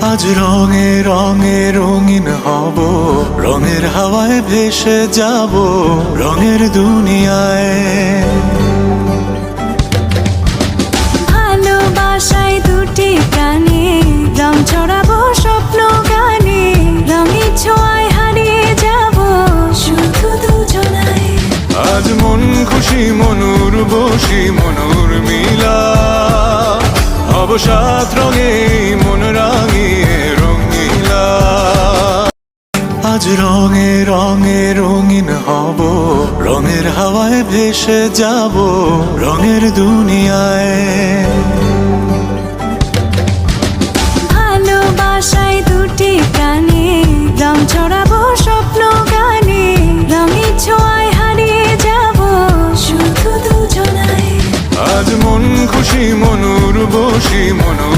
আজ রঙে রঙে রঙিন হব, রঙের হাওয়ায় ভেসে যাব রঙের দুনিয়ায়। ভালোবাসায় দুটি প্রাণে রং ছড়াবো স্বপ্ন গানে, রঙের ছোঁয়ায় হারিয়ে যাব শুধু দুজনায়। আজ মন খুশি মনুর বসি মনুর মিলা, অবসাদ রঙে মন রাঙিয়ে রঙিলা। আজ রঙে রঙে রঙিন হব, রঙের হাওয়ায় ভেসে যাব রঙের দুনিয়ায়। ভালোবাসায় দুটি প্রাণে রং ছড়াবো স্বপ্ন গানে, রঙের ছোঁয়ায় হারিয়ে যাব শুধু দুজনায়। আজ মন খুশি মনুর বসি মনুর